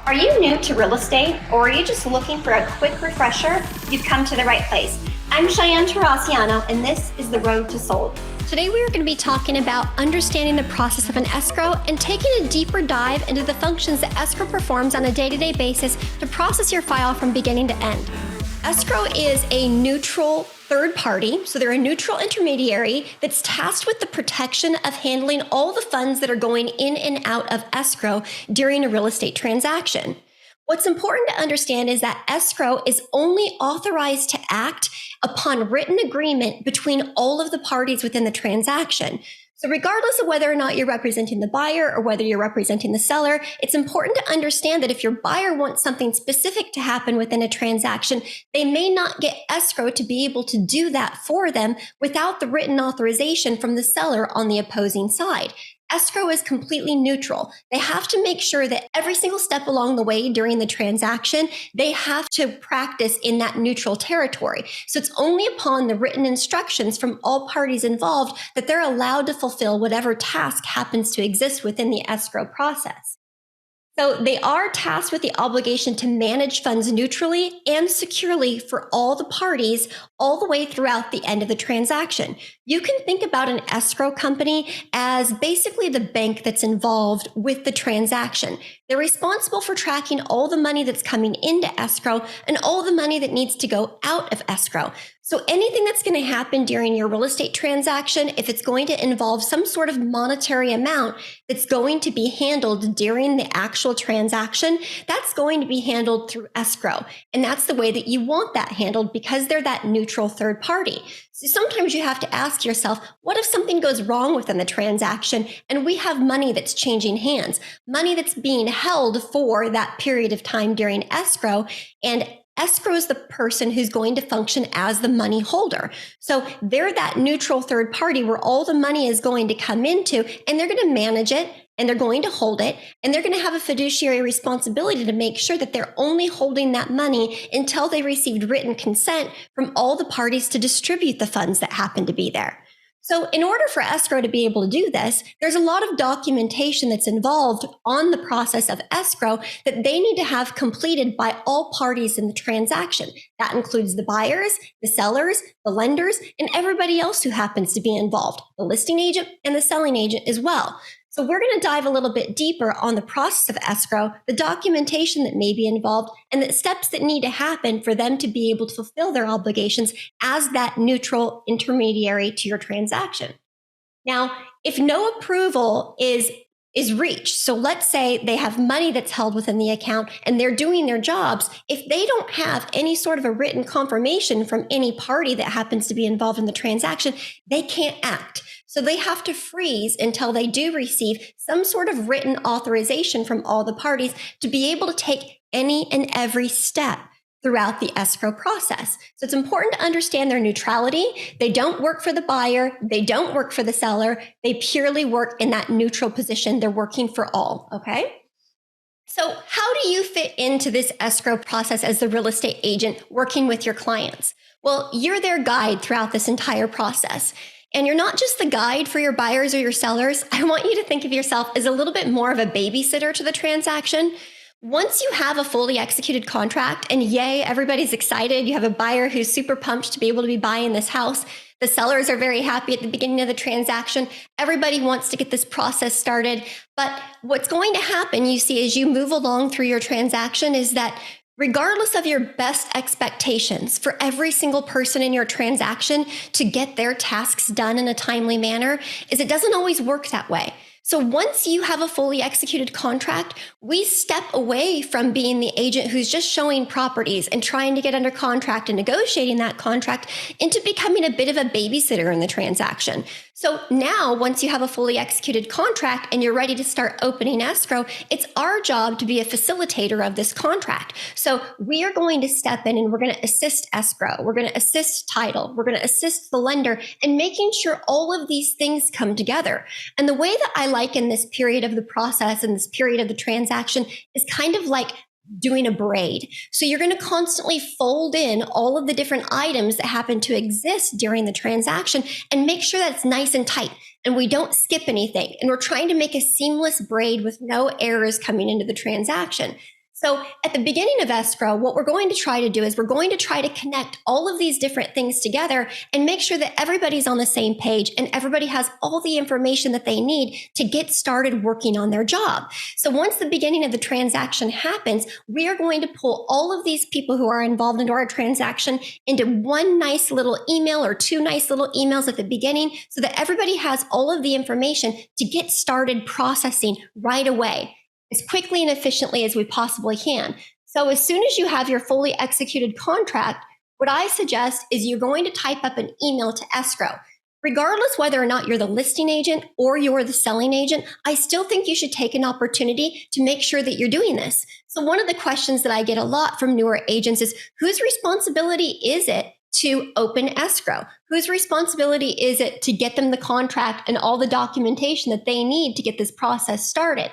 Are you new to real estate, or are you just looking for a quick refresher? You've come to the right place. I'm Cheyenne Taraciano, and this is The Road to Sold. Today we are going to be talking about understanding the process of an escrow and taking a deeper dive into the functions that escrow performs on a day-to-day basis to process your file from beginning to end. Escrow is a neutral third party, so they're a neutral intermediary that's tasked with the protection of handling all the funds that are going in and out of escrow during a real estate transaction. What's important to understand is that escrow is only authorized to act upon written agreement between all of the parties within the transaction. So regardless of whether or not you're representing the buyer or whether you're representing the seller, it's important to understand that if your buyer wants something specific to happen within a transaction, they may not get escrow to be able to do that for them without the written authorization from the seller on the opposing side. Escrow is completely neutral. They have to make sure that every single step along the way during the transaction, they have to practice in that neutral territory. So it's only upon the written instructions from all parties involved that they're allowed to fulfill whatever task happens to exist within the escrow process. So they are tasked with the obligation to manage funds neutrally and securely for all the parties all the way throughout the end of the transaction. You can think about an escrow company as basically the bank that's involved with the transaction. They're responsible for tracking all the money that's coming into escrow and all the money that needs to go out of escrow. So anything that's going to happen during your real estate transaction, if it's going to involve some sort of monetary amount that's going to be handled during the actual transaction, that's going to be handled through escrow. And that's the way that you want that handled because they're that neutral third party. So sometimes you have to ask yourself, what if something goes wrong within the transaction and we have money that's changing hands, money that's being held for that period of time during escrow, and escrow is the person who's going to function as the money holder. So they're that neutral third party where all the money is going to come into, and they're going to manage it, and they're going to hold it, and they're going to have a fiduciary responsibility to make sure that they're only holding that money until they received written consent from all the parties to distribute the funds that happen to be there. So in order for escrow to be able to do this, there's a lot of documentation that's involved on the process of escrow that they need to have completed by all parties in the transaction. That includes the buyers, the sellers, the lenders, and everybody else who happens to be involved, the listing agent and the selling agent as well. So we're going to dive a little bit deeper on the process of escrow, the documentation that may be involved, and the steps that need to happen for them to be able to fulfill their obligations as that neutral intermediary to your transaction. Now, if no approval is reached, so let's say they have money that's held within the account and they're doing their jobs, if they don't have any sort of a written confirmation from any party that happens to be involved in the transaction, they can't act. So they have to freeze until they do receive some sort of written authorization from all the parties to be able to take any and every step throughout the escrow process. So it's important to understand their neutrality. They don't work for the buyer. They don't work for the seller. They purely work in that neutral position. They're working for all, okay? So how do you fit into this escrow process as the real estate agent working with your clients? Well, you're their guide throughout this entire process. And you're not just the guide for your buyers or your sellers. I want you to think of yourself as a little bit more of a babysitter to the transaction. Once you have a fully executed contract and yay, everybody's excited, you have a buyer who's super pumped to be able to be buying this house. The sellers are very happy at the beginning of the transaction. Everybody wants to get this process started. But what's going to happen, you see, as you move along through your transaction is that regardless of your best expectations for every single person in your transaction to get their tasks done in a timely manner, is it doesn't always work that way. So once you have a fully executed contract, we step away from being the agent who's just showing properties and trying to get under contract and negotiating that contract into becoming a bit of a babysitter in the transaction. So now, once you have a fully executed contract and you're ready to start opening escrow, it's our job to be a facilitator of this contract. So we are going to step in and we're going to assist escrow. We're going to assist title. We're going to assist the lender in making sure all of these things come together. And the way that I liken this period of the process and this period of the transaction is kind of like doing a braid. So you're going to constantly fold in all of the different items that happen to exist during the transaction and make sure that it's nice and tight and we don't skip anything. And we're trying to make a seamless braid with no errors coming into the transaction. So at the beginning of escrow, what we're going to try to do is we're going to try to connect all of these different things together and make sure that everybody's on the same page and everybody has all the information that they need to get started working on their job. So once the beginning of the transaction happens, we are going to pull all of these people who are involved into our transaction into one nice little email or two nice little emails at the beginning so that everybody has all of the information to get started processing right away, as quickly and efficiently as we possibly can. So as soon as you have your fully executed contract, what I suggest is you're going to type up an email to escrow. Regardless whether or not you're the listing agent or you're the selling agent, I still think you should take an opportunity to make sure that you're doing this. So one of the questions that I get a lot from newer agents is, whose responsibility is it to open escrow? Whose responsibility is it to get them the contract and all the documentation that they need to get this process started?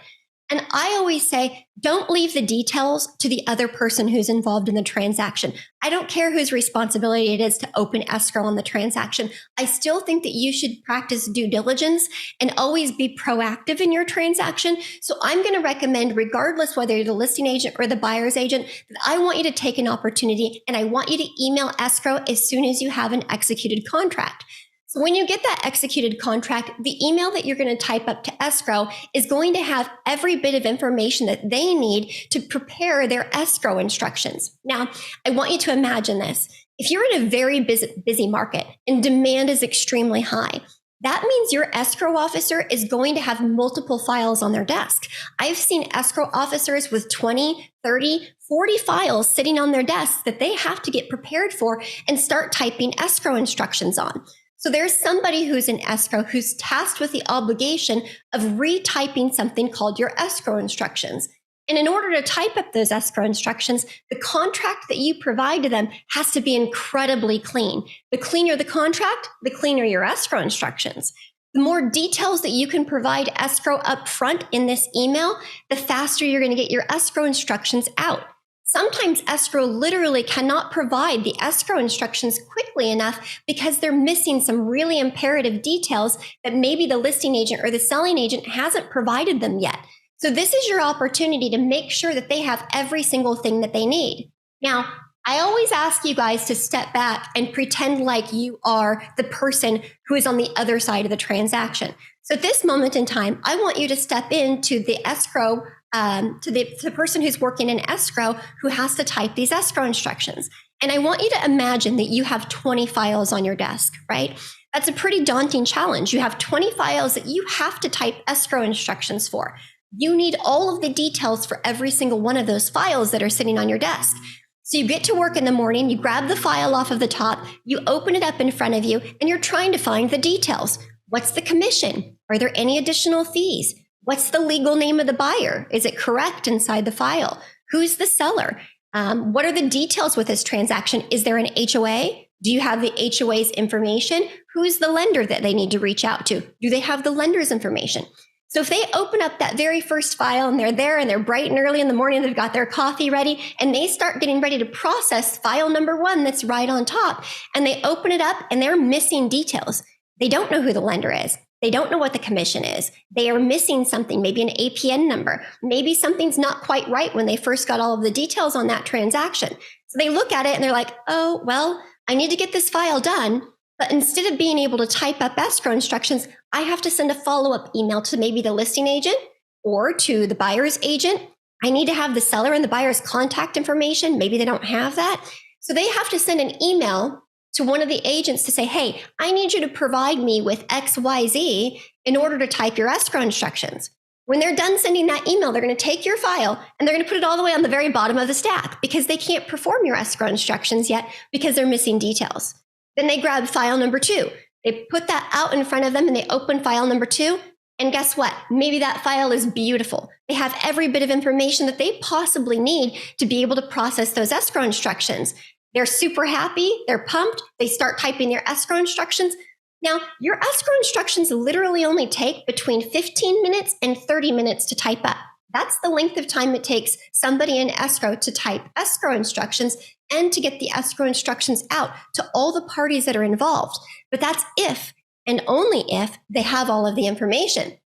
And I always say, don't leave the details to the other person who's involved in the transaction. I don't care whose responsibility it is to open escrow on the transaction. I still think that you should practice due diligence and always be proactive in your transaction. So I'm going to recommend, regardless whether you're the listing agent or the buyer's agent, that I want you to take an opportunity and I want you to email escrow as soon as you have an executed contract. So when you get that executed contract, the email that you're going to type up to escrow is going to have every bit of information that they need to prepare their escrow instructions. Now, I want you to imagine this. If you're in a very busy market and demand is extremely high, that means your escrow officer is going to have multiple files on their desk. I've seen escrow officers with 20, 30, 40 files sitting on their desks that they have to get prepared for and start typing escrow instructions on. So there's somebody who's in escrow who's tasked with the obligation of retyping something called your escrow instructions. And in order to type up those escrow instructions, the contract that you provide to them has to be incredibly clean. The cleaner the contract, the cleaner your escrow instructions. The more details that you can provide escrow up front in this email, the faster you're going to get your escrow instructions out. Sometimes escrow literally cannot provide the escrow instructions quickly enough because they're missing some really imperative details that maybe the listing agent or the selling agent hasn't provided them yet. So this is your opportunity to make sure that they have every single thing that they need. Now, I always ask you guys to step back and pretend like you are the person who is on the other side of the transaction. So at this moment in time, I want you to step into the escrow to the person who's working in escrow who has to type these escrow instructions. And I want you to imagine that you have 20 files on your desk, right? That's a pretty daunting challenge. You have 20 files that you have to type escrow instructions for. You need all of the details for every single one of those files that are sitting on your desk. So you get to work in the morning, you grab the file off of the top, you open it up in front of you, and you're trying to find the details. What's the commission? Are there any additional fees? What's the legal name of the buyer? Is it correct inside the file? Who's the seller? What are the details with this transaction? Is there an HOA? Do you have the HOA's information? Who's the lender that they need to reach out to? Do they have the lender's information? So if they open up that very first file and they're there and they're bright and early in the morning, they've got their coffee ready and they start getting ready to process file number 1 that's right on top, and they open it up and they're missing details. They don't know who the lender is. They don't know what the commission is. They are missing something, maybe an APN number. Maybe something's not quite right when they first got all of the details on that transaction. So they look at it and they're like, oh, well, I need to get this file done. But instead of being able to type up escrow instructions, I have to send a follow-up email to maybe the listing agent or to the buyer's agent. I need to have the seller and the buyer's contact information. Maybe they don't have that. So they have to send an email to one of the agents to say, hey, I need you to provide me with XYZ in order to type your escrow instructions. When they're done sending that email, they're going to take your file and they're going to put it all the way on the very bottom of the stack because they can't perform your escrow instructions yet because they're missing details. Then they grab file number 2. They put that out in front of them and they open file number 2. And guess what? Maybe that file is beautiful. They have every bit of information that they possibly need to be able to process those escrow instructions. They're super happy. They're pumped. They start typing their escrow instructions. Now, your escrow instructions literally only take between 15 minutes and 30 minutes to type up. That's the length of time it takes somebody in escrow to type escrow instructions and to get the escrow instructions out to all the parties that are involved. But that's if and only if they have all of the information.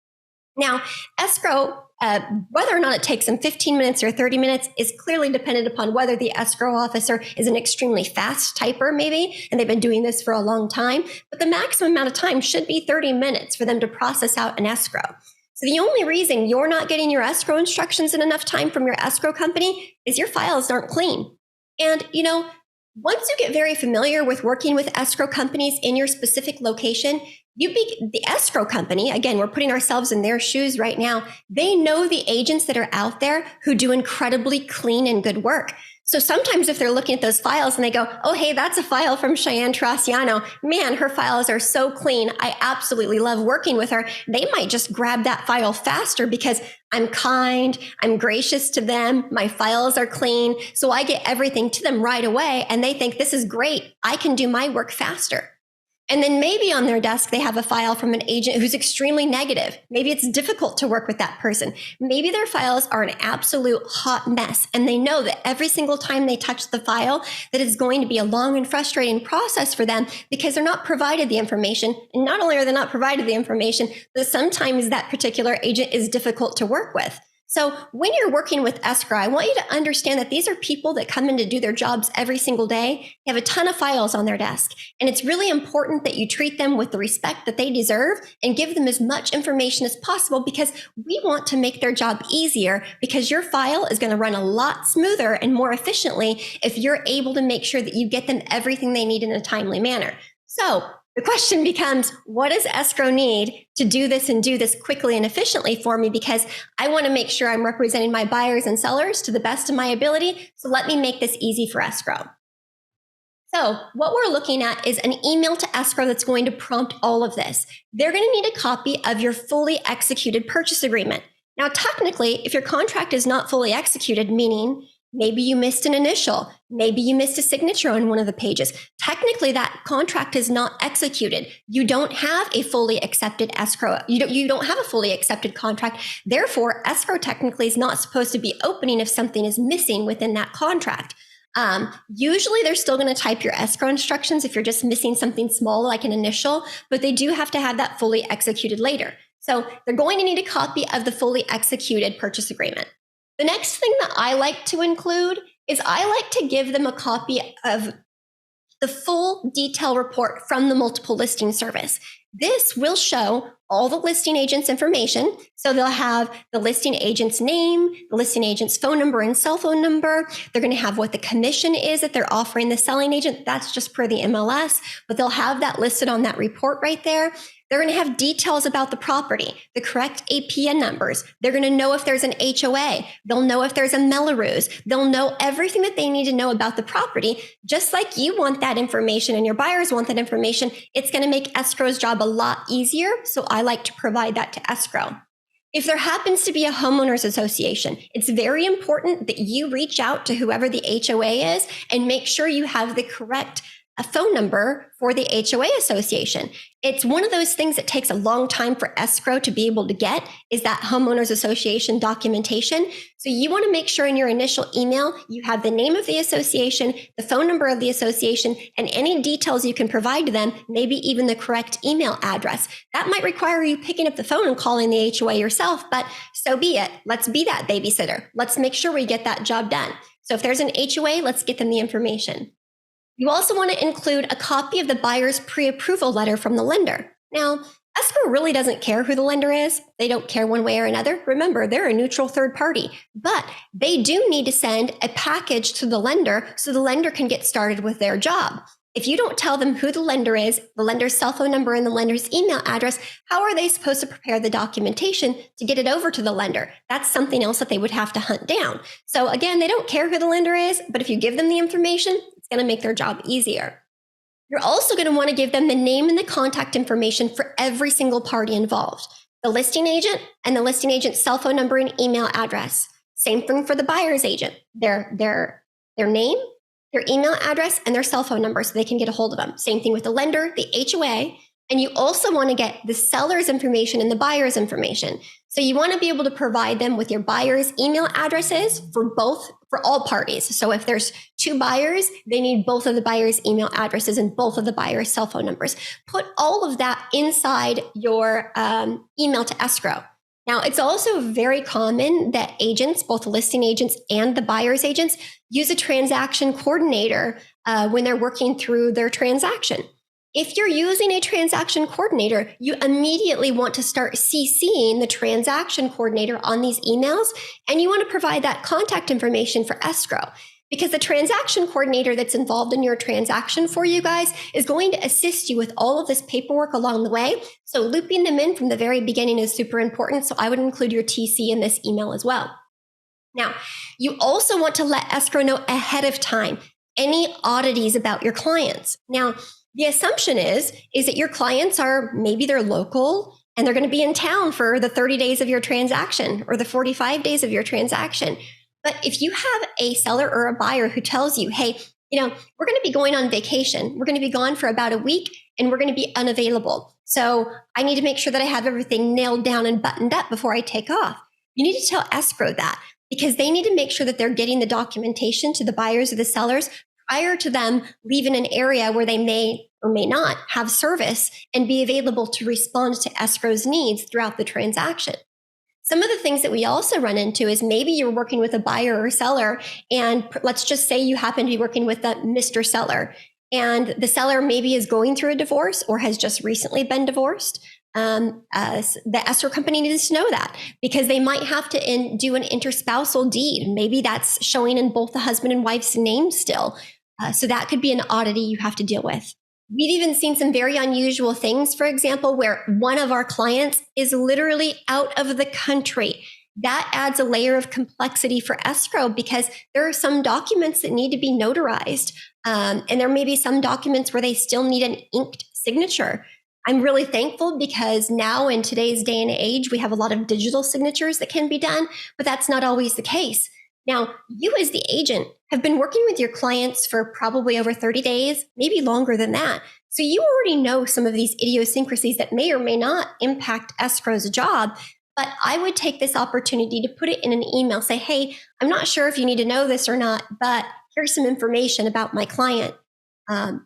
Now, escrow, whether or not it takes them 15 minutes or 30 minutes is clearly dependent upon whether the escrow officer is an extremely fast typer, maybe, and they've been doing this for a long time. But the maximum amount of time should be 30 minutes for them to process out an escrow. So the only reason you're not getting your escrow instructions in enough time from your escrow company is your files aren't clean. And, once you get very familiar with working with escrow companies in your specific location, the escrow company, again, we're putting ourselves in their shoes right now. They know the agents that are out there who do incredibly clean and good work. So sometimes if they're looking at those files and they go, oh, hey, that's a file from Cheyenne Traciano. Man, her files are so clean. I absolutely love working with her. They might just grab that file faster because I'm kind, I'm gracious to them, my files are clean. So I get everything to them right away. And they think this is great. I can do my work faster. And then maybe on their desk, they have a file from an agent who's extremely negative. Maybe it's difficult to work with that person. Maybe their files are an absolute hot mess. And they know that every single time they touch the file, that it's going to be a long and frustrating process for them because they're not provided the information. And not only are they not provided the information, but sometimes that particular agent is difficult to work with. So when you're working with escrow, I want you to understand that these are people that come in to do their jobs every single day. They have a ton of files on their desk. And it's really important that you treat them with the respect that they deserve and give them as much information as possible because we want to make their job easier because your file is going to run a lot smoother and more efficiently if you're able to make sure that you get them everything they need in a timely manner. So the question becomes, what does escrow need to do this and do this quickly and efficiently for me? Because I want to make sure I'm representing my buyers and sellers to the best of my ability. So let me make this easy for escrow. So what we're looking at is an email to escrow that's going to prompt all of this. They're going to need a copy of your fully executed purchase agreement. Now, technically, if your contract is not fully executed, meaning maybe you missed an initial, maybe you missed a signature on one of the pages. Technically, that contract is not executed. You don't have a fully accepted escrow. You don't have a fully accepted contract. Therefore, escrow technically is not supposed to be opening if something is missing within that contract. Usually they're still going to type your escrow instructions if you're just missing something small like an initial, but they do have to have that fully executed later. So they're going to need a copy of the fully executed purchase agreement. The next thing that I like to include is I like to give them a copy of the full detail report from the multiple listing service. This will show all the listing agent's information. So they'll have the listing agent's name, the listing agent's phone number and cell phone number. They're going to have what the commission is that they're offering the selling agent. That's just per the MLS, but they'll have that listed on that report right there. They're going to have details about the property, the correct APN numbers. They're going to know if there's an HOA. They'll know if there's a Melrose. They'll know everything that they need to know about the property. Just like you want that information and your buyers want that information, it's going to make escrow's job a lot easier. So I like to provide that to escrow. If there happens to be a homeowners association, it's very important that you reach out to whoever the HOA is and make sure you have the correct phone number for the HOA association. It's one of those things that takes a long time for escrow to be able to get is that homeowners association documentation. So you want to make sure in your initial email, you have the name of the association, the phone number of the association, and any details you can provide to them, maybe even the correct email address. That might require you picking up the phone and calling the HOA yourself, but so be it. Let's be that babysitter. Let's make sure we get that job done. So if there's an HOA, let's get them the information. You also want to include a copy of the buyer's pre-approval letter from the lender. Now, escrow really doesn't care who the lender is. They don't care one way or another. Remember, they're a neutral third party, but they do need to send a package to the lender so the lender can get started with their job. If you don't tell them who the lender is, the lender's cell phone number and the lender's email address, how are they supposed to prepare the documentation to get it over to the lender? That's something else that they would have to hunt down. So again, they don't care who the lender is, but if you give them the information, it's going to make their job easier. You're also going to want to give them the name and the contact information for every single party involved. The listing agent and the listing agent's cell phone number and email address. Same thing for the buyer's agent. Their name, their email address, and their cell phone number so they can get a hold of them. Same thing with the lender, the HOA, and you also want to get the seller's information and the buyer's information. So you want to be able to provide them with your buyer's email addresses for all parties. So if there's two buyers, they need both of the buyer's email addresses and both of the buyer's cell phone numbers. Put all of that inside your email to escrow. Now, it's also very common that agents, both the listing agents and the buyer's agents, use a transaction coordinator when they're working through their transaction. If you're using a transaction coordinator, you immediately want to start CCing the transaction coordinator on these emails, and you want to provide that contact information for escrow. Because the transaction coordinator that's involved in your transaction for you guys is going to assist you with all of this paperwork along the way. So looping them in from the very beginning is super important. So I would include your TC in this email as well. Now, you also want to let escrow know ahead of time any oddities about your clients. Now, the assumption is that your clients are, maybe they're local and they're going to be in town for the 30 days of your transaction or the 45 days of your transaction. But if you have a seller or a buyer who tells you, hey, we're going to be going on vacation. We're going to be gone for about a week and we're going to be unavailable. So I need to make sure that I have everything nailed down and buttoned up before I take off. You need to tell escrow that, because they need to make sure that they're getting the documentation to the buyers or the sellers prior to them leaving an area where they may or may not have service and be available to respond to escrow's needs throughout the transaction. Some of the things that we also run into is maybe you're working with a buyer or seller, and let's just say you happen to be working with a Mr. Seller, and the seller maybe is going through a divorce or has just recently been divorced. The escrow company needs to know that, because they might have to do an interspousal deed. Maybe that's showing in both the husband and wife's name still. So that could be an oddity you have to deal with. We've even seen some very unusual things, for example, where one of our clients is literally out of the country. That adds a layer of complexity for escrow, because there are some documents that need to be notarized. And there may be some documents where they still need an inked signature. I'm really thankful because now in today's day and age, we have a lot of digital signatures that can be done, but that's not always the case. Now, you as the agent have been working with your clients for probably over 30 days, maybe longer than that. So you already know some of these idiosyncrasies that may or may not impact escrow's job. But I would take this opportunity to put it in an email, say, hey, I'm not sure if you need to know this or not, but here's some information about my client.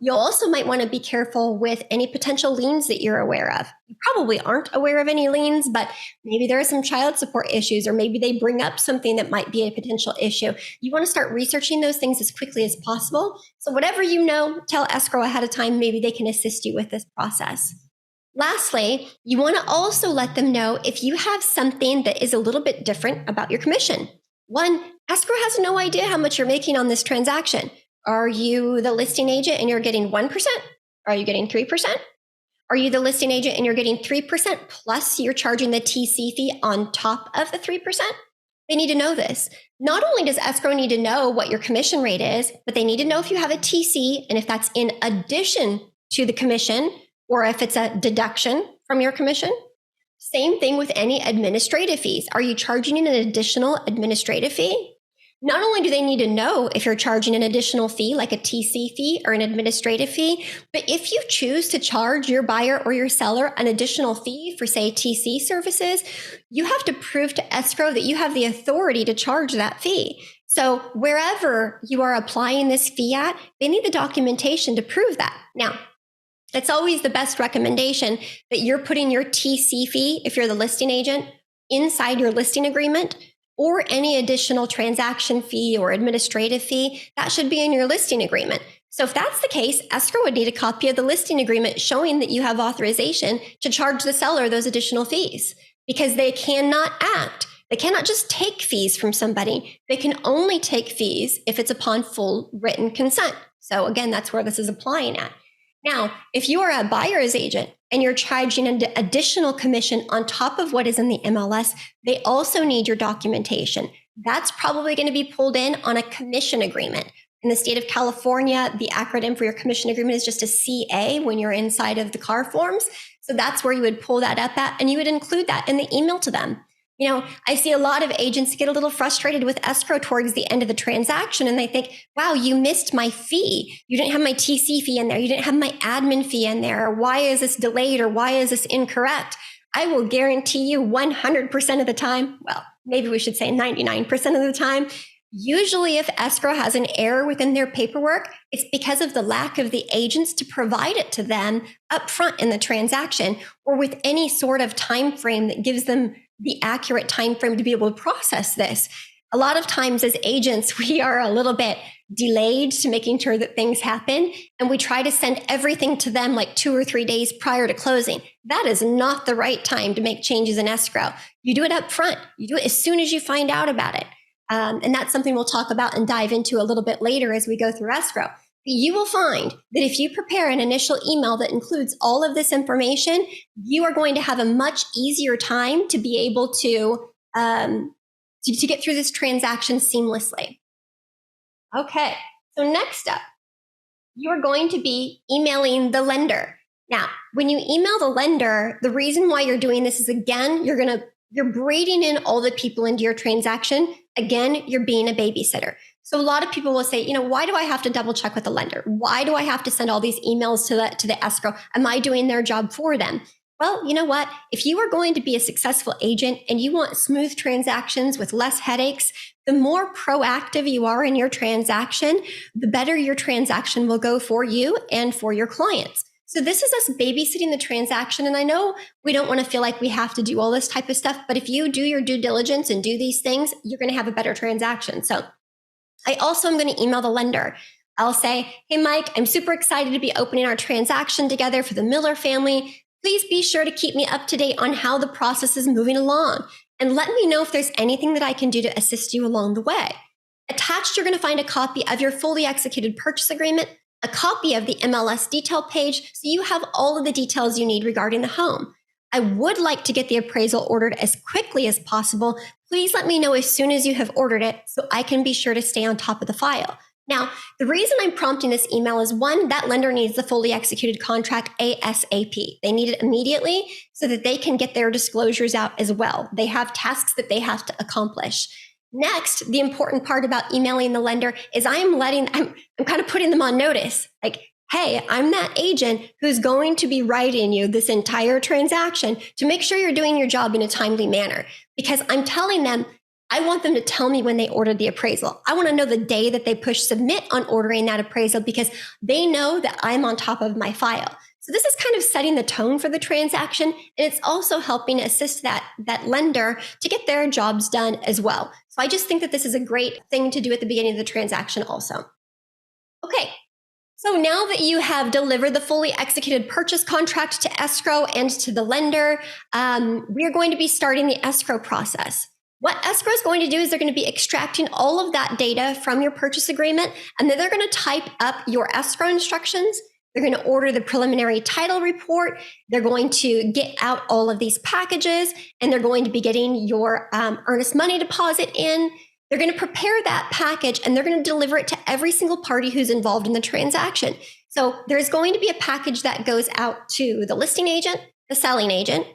You also might want to be careful with any potential liens that you're aware of. You probably aren't aware of any liens, but maybe there are some child support issues, or maybe they bring up something that might be a potential issue. You want to start researching those things as quickly as possible. So whatever you know, tell escrow ahead of time. Maybe they can assist you with this process. Lastly, you want to also let them know if you have something that is a little bit different about your commission. One, escrow has no idea how much you're making on this transaction. Are you the listing agent and you're getting 1%? Are you getting 3%? Are you the listing agent and you're getting 3% plus you're charging the TC fee on top of the 3%? They need to know this. Not only does escrow need to know what your commission rate is, but they need to know if you have a TC and if that's in addition to the commission or if it's a deduction from your commission. Same thing with any administrative fees. Are you charging an additional administrative fee? Not only do they need to know if you're charging an additional fee, like a TC fee or an administrative fee, but if you choose to charge your buyer or your seller an additional fee for, say, TC services, you have to prove to escrow that you have the authority to charge that fee. So wherever you are applying this fee at, they need the documentation to prove that. Now, it's always the best recommendation that you're putting your TC fee, if you're the listing agent, inside your listing agreement, or any additional transaction fee or administrative fee, that should be in your listing agreement. So if that's the case, escrow would need a copy of the listing agreement showing that you have authorization to charge the seller those additional fees, because they cannot act. They cannot just take fees from somebody. They can only take fees if it's upon full written consent. So again, that's where this is applying at. Now, if you are a buyer's agent and you're charging an additional commission on top of what is in the MLS, they also need your documentation. That's probably going to be pulled in on a commission agreement. In the state of California, the acronym for your commission agreement is just a CA when you're inside of the car forms. So that's where you would pull that up at, and you would include that in the email to them. You know, I see a lot of agents get a little frustrated with escrow towards the end of the transaction, and they think, wow, you missed my fee. You didn't have my TC fee in there. You didn't have my admin fee in there. Or why is this delayed? Or why is this incorrect? I will guarantee you 100% of the time, well, maybe we should say 99% of the time, usually if escrow has an error within their paperwork, it's because of the lack of the agents to provide it to them up front in the transaction, or with any sort of time frame that gives them the accurate time frame to be able to process this. A lot of times as agents, we are a little bit delayed to making sure that things happen. And we try to send everything to them like 2 or 3 days prior to closing. That is not the right time to make changes in escrow. You do it up front. You do it as soon as you find out about it. And that's something we'll talk about and dive into a little bit later as we go through escrow. You will find that if you prepare an initial email that includes all of this information, you are going to have a much easier time to be able to get through this transaction seamlessly. Okay, so next up, you are going to be emailing the lender. Now, when you email the lender, the reason why you're doing this is, again, you're braiding in all the people into your transaction. Again, you're being a babysitter. So a lot of people will say, why do I have to double check with the lender? Why do I have to send all these emails to the escrow? Am I doing their job for them? Well, you know what? If you are going to be a successful agent and you want smooth transactions with less headaches, the more proactive you are in your transaction, the better your transaction will go for you and for your clients. So this is us babysitting the transaction. And I know we don't want to feel like we have to do all this type of stuff, but if you do your due diligence and do these things, you're going to have a better transaction. So I also am going to email the lender. I'll say, hey, Mike, I'm super excited to be opening our transaction together for the Miller family. Please be sure to keep me up to date on how the process is moving along. And let me know if there's anything that I can do to assist you along the way. Attached, you're going to find a copy of your fully executed purchase agreement, a copy of the MLS detail page, so you have all of the details you need regarding the home. I would like to get the appraisal ordered as quickly as possible. Please let me know as soon as you have ordered it so I can be sure to stay on top of the file. Now, the reason I'm prompting this email is, one, that lender needs the fully executed contract ASAP. They need it immediately so that they can get their disclosures out as well. They have tasks that they have to accomplish. Next, the important part about emailing the lender is I'm kind of putting them on notice. Like, hey, I'm that agent who's going to be writing you this entire transaction to make sure you're doing your job in a timely manner. Because I'm telling them, I want them to tell me when they ordered the appraisal. I want to know the day that they push submit on ordering that appraisal because they know that I'm on top of my file. So this is kind of setting the tone for the transaction, and it's also helping assist that lender to get their jobs done as well. So I just think that this is a great thing to do at the beginning of the transaction also. Okay, so now that you have delivered the fully executed purchase contract to escrow and to the lender, we are going to be starting the escrow process. What escrow is going to do is they're going to be extracting all of that data from your purchase agreement, and then they're going to type up your escrow instructions. They're going to order the preliminary title report. They're going to get out all of these packages, and they're going to be getting your earnest money deposit in. They're going to prepare that package, and they're going to deliver it to every single party who's involved in the transaction. So there's going to be a package that goes out to the listing agent, the selling agent,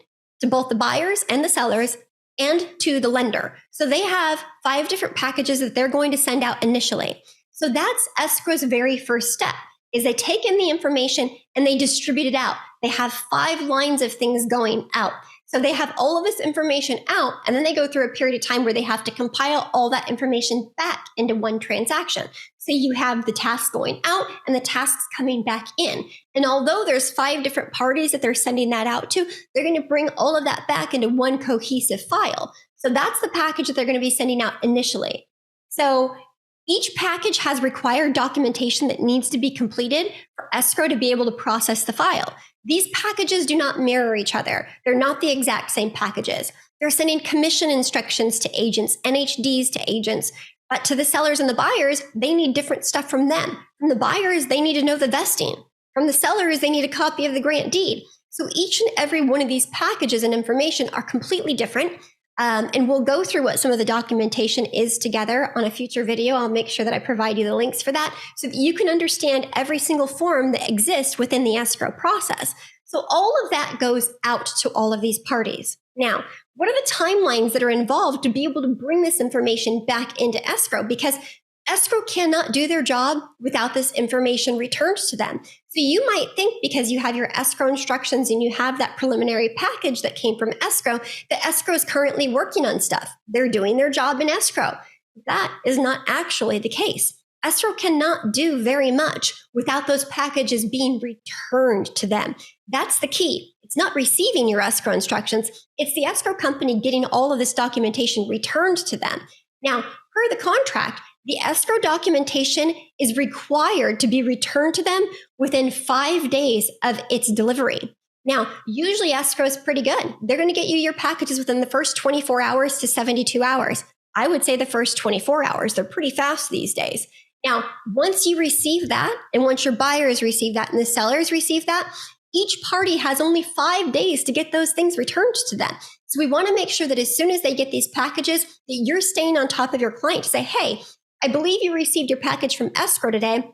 to both the buyers and the sellers, and to the lender. So they have 5 different packages that they're going to send out initially. So that's escrow's very first step, is they take in the information and they distribute it out. They have 5 lines of things going out. So they have all of this information out, and then they go through a period of time where they have to compile all that information back into one transaction. So you have the tasks going out and the tasks coming back in. And although there's 5 different parties that they're sending that out to, they're going to bring all of that back into one cohesive file. So that's the package that they're going to be sending out initially. So each package has required documentation that needs to be completed for escrow to be able to process the file. These packages do not mirror each other. They're not the exact same packages. They're sending commission instructions to agents, NHDs to agents, but to the sellers and the buyers, they need different stuff from them. From the buyers, they need to know the vesting. From the sellers, they need a copy of the grant deed. So each and every one of these packages and information are completely different. And we'll go through what some of the documentation is together on a future video. I'll make sure that I provide you the links for that so that you can understand every single form that exists within the escrow process. So all of that goes out to all of these parties. Now, what are the timelines that are involved to be able to bring this information back into escrow? Because escrow cannot do their job without this information returned to them. So you might think because you have your escrow instructions and you have that preliminary package that came from escrow, that escrow is currently working on stuff. They're doing their job in escrow. That is not actually the case. Escrow cannot do very much without those packages being returned to them. That's the key. It's not receiving your escrow instructions. It's the escrow company getting all of this documentation returned to them. Now, per the contract, the escrow documentation is required to be returned to them within 5 days of its delivery. Now, usually escrow is pretty good. They're going to get you your packages within the first 24 hours to 72 hours. I would say the first 24 hours. They're pretty fast these days. Now, once you receive that, and once your buyers receive that and the sellers receive that, each party has only 5 days to get those things returned to them. So we want to make sure that as soon as they get these packages, that you're staying on top of your client to say, hey, I believe you received your package from escrow today.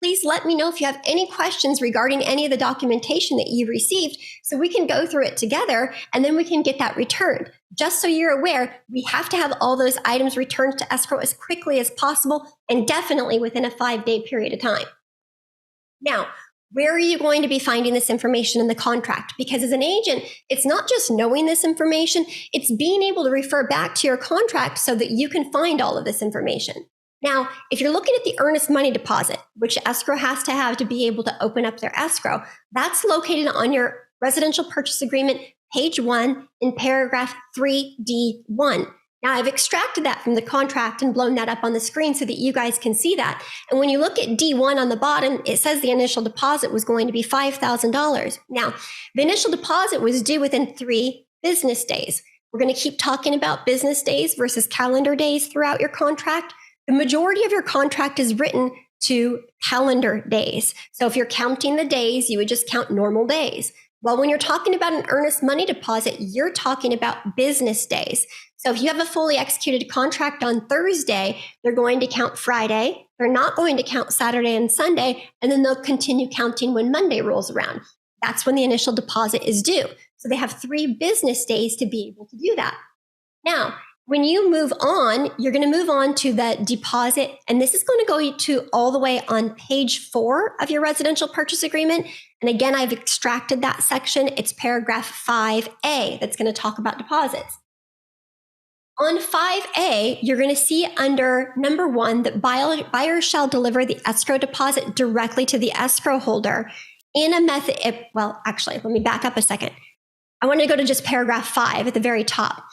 Please let me know if you have any questions regarding any of the documentation that you received so we can go through it together and then we can get that returned. Just so you're aware, we have to have all those items returned to escrow as quickly as possible and definitely within a 5-day period of time. Now, where are you going to be finding this information in the contract? Because as an agent, it's not just knowing this information, it's being able to refer back to your contract so that you can find all of this information. Now, if you're looking at the earnest money deposit, which escrow has to have to be able to open up their escrow, that's located on your residential purchase agreement, page 1 in paragraph 3D1. Now, I've extracted that from the contract and blown that up on the screen so that you guys can see that. And when you look at D1 on the bottom, it says the initial deposit was going to be $5,000. Now, the initial deposit was due within 3 business days. We're going to keep talking about business days versus calendar days throughout your contract. The majority of your contract is written to calendar days. So if you're counting the days, you would just count normal days. Well, when you're talking about an earnest money deposit, you're talking about business days. So if you have a fully executed contract on Thursday, they're going to count Friday. They're not going to count Saturday and Sunday, and then they'll continue counting when Monday rolls around. That's when the initial deposit is due. So they have 3 business days to be able to do that. Now, when you move on, you're going to move on to the deposit, and this is going to go to all the way on page 4 of your residential purchase agreement. And again, I've extracted that section. It's paragraph 5A that's going to talk about deposits. On 5A, you're going to see under number 1 that buyers shall deliver the escrow deposit directly to the escrow holder in a method. Well, actually, let me back up a second. I want to go to just paragraph 5 at the very top.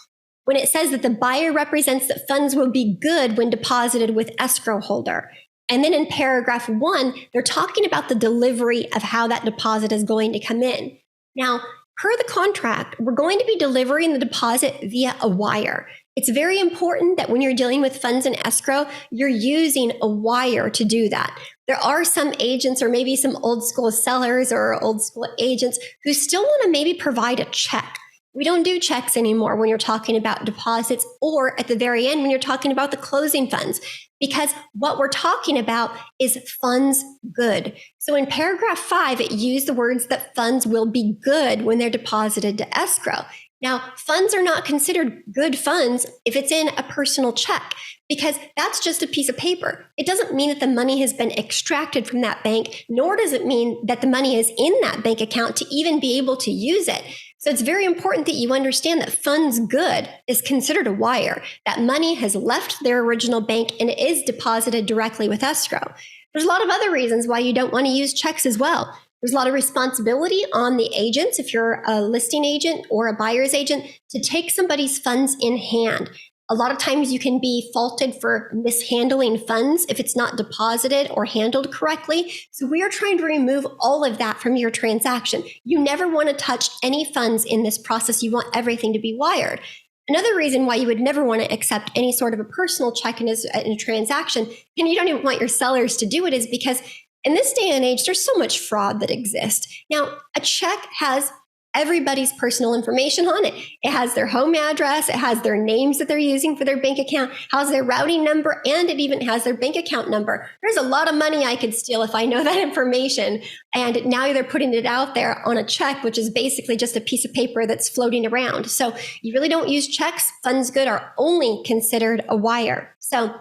When it says that the buyer represents that funds will be good when deposited with escrow holder. And then in paragraph 1, they're talking about the delivery of how that deposit is going to come in. Now, per the contract, we're going to be delivering the deposit via a wire. It's very important that when you're dealing with funds in escrow, you're using a wire to do that. There are some agents or maybe some old school sellers or old school agents who still want to maybe provide a check. We don't do checks anymore when you're talking about deposits or at the very end when you're talking about the closing funds, because what we're talking about is funds good. So in paragraph 5, it used the words that funds will be good when they're deposited to escrow. Now, funds are not considered good funds if it's in a personal check, because that's just a piece of paper. It doesn't mean that the money has been extracted from that bank, nor does it mean that the money is in that bank account to even be able to use it. So it's very important that you understand that funds good is considered a wire. That money has left their original bank and it is deposited directly with escrow. There's a lot of other reasons why you don't want to use checks as well. There's a lot of responsibility on the agents, if you're a listing agent or a buyer's agent, to take somebody's funds in hand. A lot of times you can be faulted for mishandling funds if it's not deposited or handled correctly. So we are trying to remove all of that from your transaction. You never want to touch any funds in this process. You want everything to be wired. Another reason why you would never want to accept any sort of a personal check in a transaction, and you don't even want your sellers to do it, is because in this day and age, there's so much fraud that exists. Now, a check has everybody's personal information on it. It has their home address, it has their names that they're using for their bank account, has their routing number, and it even has their bank account number. There's a lot of money I could steal if I know that information. And now they're putting it out there on a check, which is basically just a piece of paper that's floating around. So you really don't use checks. Funds good are only considered a wire. So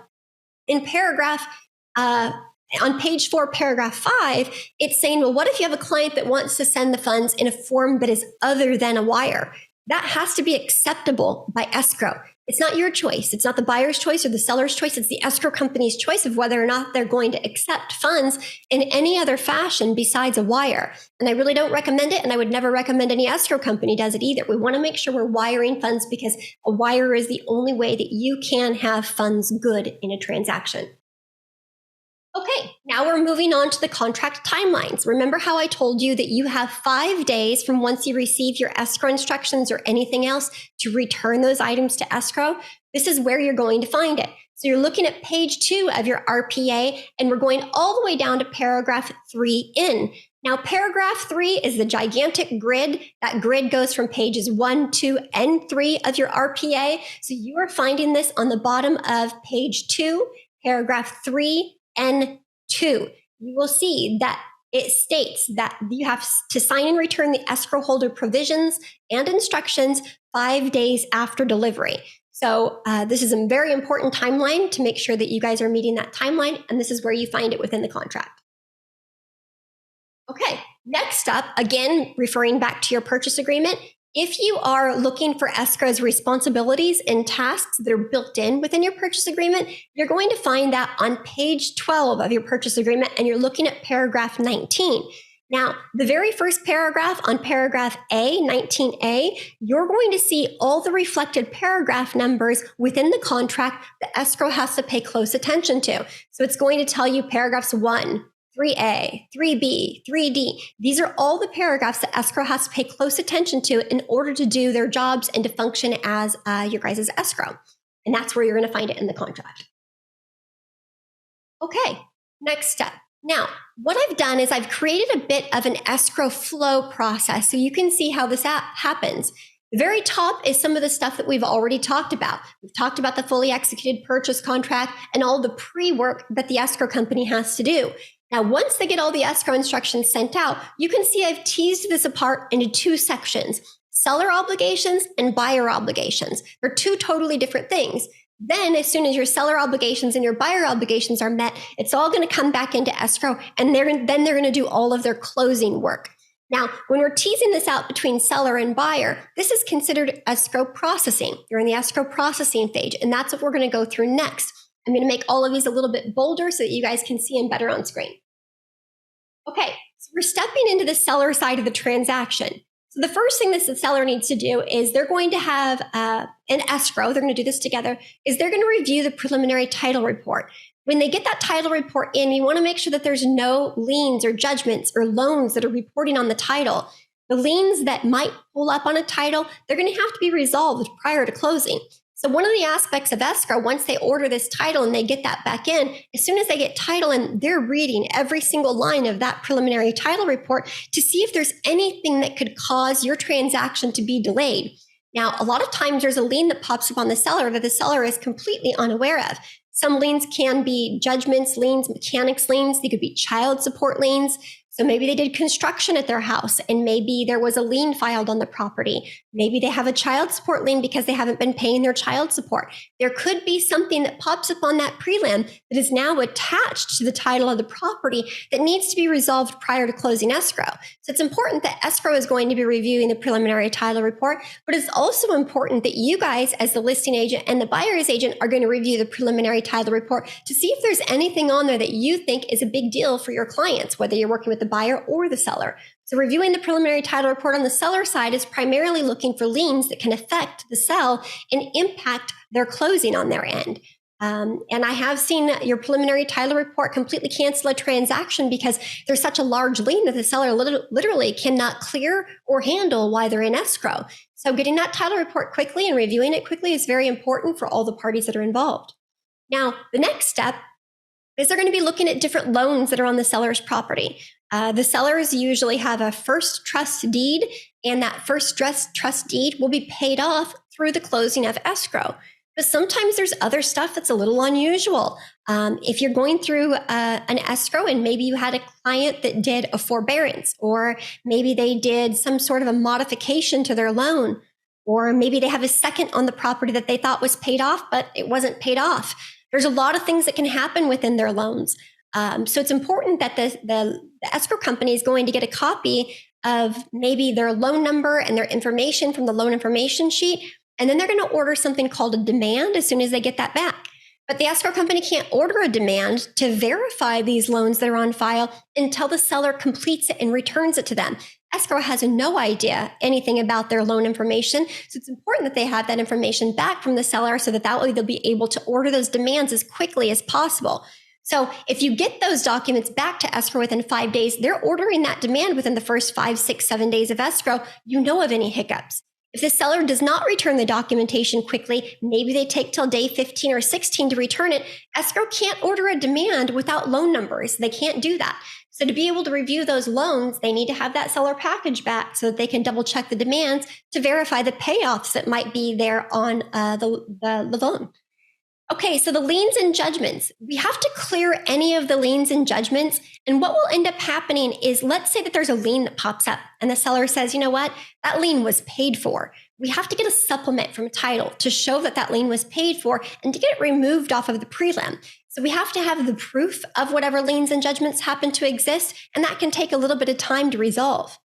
in paragraph on page 4, paragraph 5, it's saying, well, what if you have a client that wants to send the funds in a form that is other than a wire? That has to be acceptable by escrow. It's not your choice. It's not the buyer's choice or the seller's choice. It's the escrow company's choice of whether or not they're going to accept funds in any other fashion besides a wire. And I really don't recommend it. And I would never recommend any escrow company does it either. We want to make sure we're wiring funds because a wire is the only way that you can have funds good in a transaction. Okay, now we're moving on to the contract timelines. Remember how I told you that you have 5 days from once you receive your escrow instructions or anything else to return those items to escrow? This is where you're going to find it. So you're looking at page 2 of your RPA, and we're going all the way down to paragraph 3 in. Now, paragraph 3 is the gigantic grid. That grid goes from pages 1, 2, and 3 of your RPA. So you are finding this on the bottom of page 2, paragraph 3, and 2. You will see that it states that you have to sign and return the escrow holder provisions and instructions 5 days after delivery. So this is a very important timeline to make sure that you guys are meeting that timeline, and this is where you find it within the contract. Okay, next up, again, referring back to your purchase agreement, if you are looking for escrow's responsibilities and tasks that are built in within your purchase agreement, you're going to find that on page 12 of your purchase agreement, and you're looking at paragraph 19. Now, the very first paragraph on paragraph A, 19A, you're going to see all the reflected paragraph numbers within the contract that escrow has to pay close attention to. So it's going to tell you paragraphs 1, 3A, 3B, 3D. These are all the paragraphs that escrow has to pay close attention to in order to do their jobs and to function as your guys' escrow. And that's where you're going to find it in the contract. Okay, next step. Now, what I've done is I've created a bit of an escrow flow process so you can see how this happens. The very top is some of the stuff that we've already talked about. We've talked about the fully executed purchase contract and all the pre-work that the escrow company has to do. Now, once they get all the escrow instructions sent out, you can see I've teased this apart into 2 sections, seller obligations and buyer obligations. They're 2 totally different things. Then, as soon as your seller obligations and your buyer obligations are met, it's all going to come back into escrow, and then they're going to do all of their closing work. Now, when we're teasing this out between seller and buyer, this is considered escrow processing. You're in the escrow processing phase, and that's what we're going to go through next. I'm going to make all of these a little bit bolder so that you guys can see them better on screen. Okay, so we're stepping into the seller side of the transaction. So the first thing that the seller needs to do is they're going to have an escrow, they're going to do this together, is they're going to review the preliminary title report. When they get that title report in, you want to make sure that there's no liens or judgments or loans that are reporting on the title. The liens that might pull up on a title, they're going to have to be resolved prior to closing. So one of the aspects of escrow, once they order this title and they get that back in, as soon as they get title in, they're reading every single line of that preliminary title report to see if there's anything that could cause your transaction to be delayed. Now, a lot of times there's a lien that pops up on the seller that the seller is completely unaware of. Some liens can be judgments, liens, mechanics liens. They could be child support liens. So maybe they did construction at their house and maybe there was a lien filed on the property. Maybe they have a child support lien because they haven't been paying their child support. There could be something that pops up on that prelim that is now attached to the title of the property that needs to be resolved prior to closing escrow. So it's important that escrow is going to be reviewing the preliminary title report, but it's also important that you guys as the listing agent and the buyer's agent are going to review the preliminary title report to see if there's anything on there that you think is a big deal for your clients, whether you're working with the buyer or the seller. So reviewing the preliminary title report on the seller side is primarily looking for liens that can affect the sell and impact their closing on their end. And I have seen your preliminary title report completely cancel a transaction because there's such a large lien that the seller literally cannot clear or handle while they're in escrow. So getting that title report quickly and reviewing it quickly is very important for all the parties that are involved. Now, the next step is they're going to be looking at different loans that are on the seller's property. The sellers usually have a first trust deed, and that first trust deed will be paid off through the closing of escrow. But sometimes there's other stuff that's a little unusual. If you're going through an escrow and maybe you had a client that did a forbearance, or maybe they did some sort of a modification to their loan, or maybe they have a second on the property that they thought was paid off, but it wasn't paid off. There's a lot of things that can happen within their loans. So it's important that the escrow company is going to get a copy of maybe their loan number and their information from the loan information sheet. and then they're going to order something called a demand as soon as they get that back. But the escrow company can't order a demand to verify these loans that are on file until the seller completes it and returns it to them. Escrow has no idea anything about their loan information. So it's important that they have that information back from the seller so that way they'll be able to order those demands as quickly as possible. So if you get those documents back to escrow within 5 days, they're ordering that demand within the first 5, 6, 7 days of escrow. You know of any hiccups. If the seller does not return the documentation quickly, maybe they take till day 15 or 16 to return it, escrow can't order a demand without loan numbers. They can't do that. So to be able to review those loans, they need to have that seller package back so that they can double check the demands to verify the payoffs that might be there on the loan. Okay, so the liens and judgments. We have to clear any of the liens and judgments. And what will end up happening is, let's say that there's a lien that pops up and the seller says, you know what, that lien was paid for. We have to get a supplement from title to show that that lien was paid for and to get it removed off of the prelim. So we have to have the proof of whatever liens and judgments happen to exist, and that can take a little bit of time to resolve.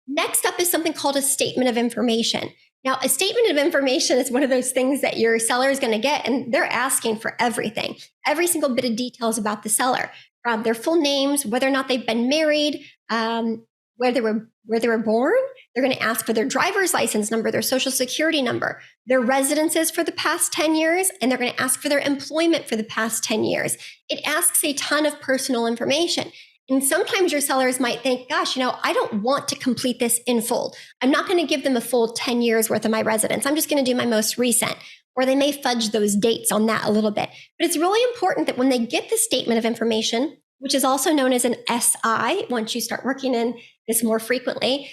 Next up is something called a statement of information. Now, a statement of information is one of those things that your seller is going to get, and they're asking for everything, every single bit of details about the seller, from their full names, whether or not they've been married, where they were born. They're going to ask for their driver's license number, their social security number, their residences for the past 10 years, and they're going to ask for their employment for the past 10 years. It asks a ton of personal information. And sometimes your sellers might think, gosh, I don't want to complete this in full. I'm not going to give them a full 10 years worth of my residence. I'm just going to do my most recent. Or they may fudge those dates on that a little bit. But it's really important that when they get the statement of information, which is also known as an SI, once you start working in this more frequently,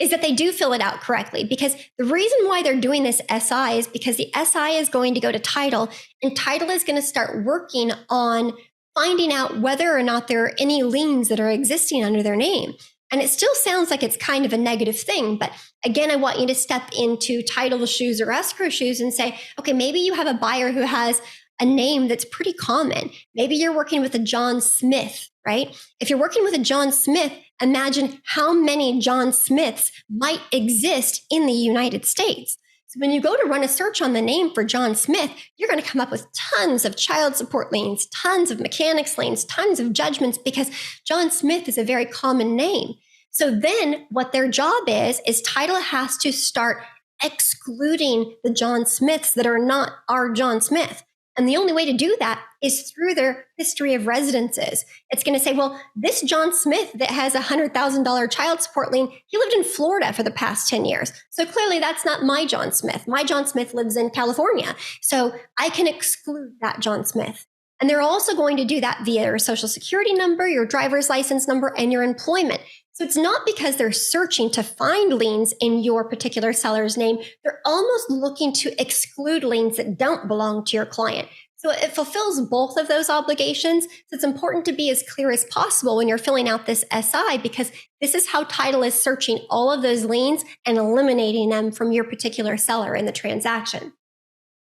is that they do fill it out correctly. Because the reason why they're doing this SI is because the SI is going to go to title, and title is going to start working on finding out whether or not there are any liens that are existing under their name. And it still sounds like it's kind of a negative thing. But again, I want you to step into title shoes or escrow shoes and say, okay, maybe you have a buyer who has a name that's pretty common. Maybe you're working with a John Smith, right? If you're working with a John Smith, imagine how many John Smiths might exist in the United States. So when you go to run a search on the name for John Smith, you're going to come up with tons of child support liens, tons of mechanics liens, tons of judgments, because John Smith is a very common name. So then what their job is title has to start excluding the John Smiths that are not our John Smith. And the only way to do that is through their history of residences. It's going to say, well, this John Smith that has a $100,000 child support lien, he lived in Florida for the past 10 years. So clearly that's not my John Smith. My John Smith lives in California. So I can exclude that John Smith. And they're also going to do that via your social security number, your driver's license number, and your employment. So it's not because they're searching to find liens in your particular seller's name. They're almost looking to exclude liens that don't belong to your client. So it fulfills both of those obligations. So it's important to be as clear as possible when you're filling out this SI, because this is how title is searching all of those liens and eliminating them from your particular seller in the transaction.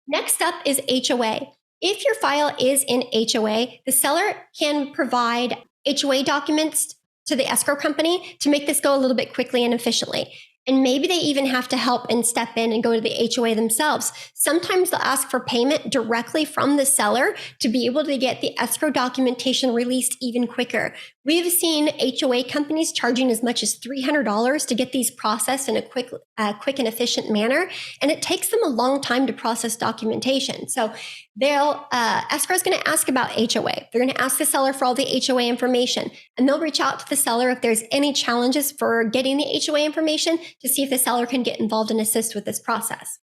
Next up is HOA. If your file is in HOA, the seller can provide HOA documents to the escrow company to make this go a little bit quickly and efficiently. And maybe they even have to help and step in and go to the HOA themselves. Sometimes they'll ask for payment directly from the seller to be able to get the escrow documentation released even quicker. We've seen HOA companies charging as much as $300 to get these processed in a quick and efficient manner. And it takes them a long time to process documentation. So escrow is going to ask about HOA. They're going to ask the seller for all the HOA information, and they'll reach out to the seller if there's any challenges for getting the HOA information to see if the seller can get involved and assist with this process.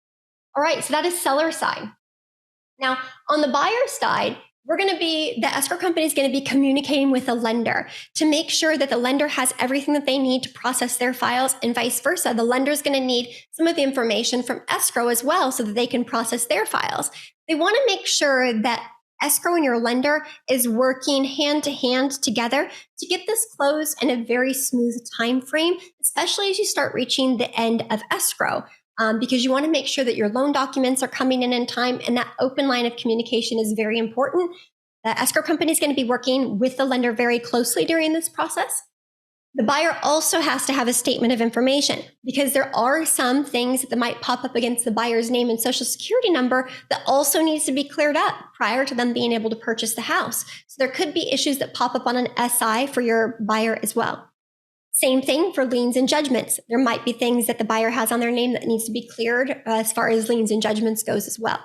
All right, so that is seller side. Now, on the buyer side, the escrow company is going to be communicating with the lender to make sure that the lender has everything that they need to process their files, and vice versa. The lender is going to need some of the information from escrow as well so that they can process their files. They want to make sure that escrow and your lender is working hand to hand together to get this closed in a very smooth time frame, especially as you start reaching the end of escrow. Because you want to make sure that your loan documents are coming in time, and that open line of communication is very important. The escrow company is going to be working with the lender very closely during this process. The buyer also has to have a statement of information because there are some things that might pop up against the buyer's name and social security number that also needs to be cleared up prior to them being able to purchase the house. So there could be issues that pop up on an SI for your buyer as well. Same thing for liens and judgments. There might be things that the buyer has on their name that needs to be cleared as far as liens and judgments goes as well.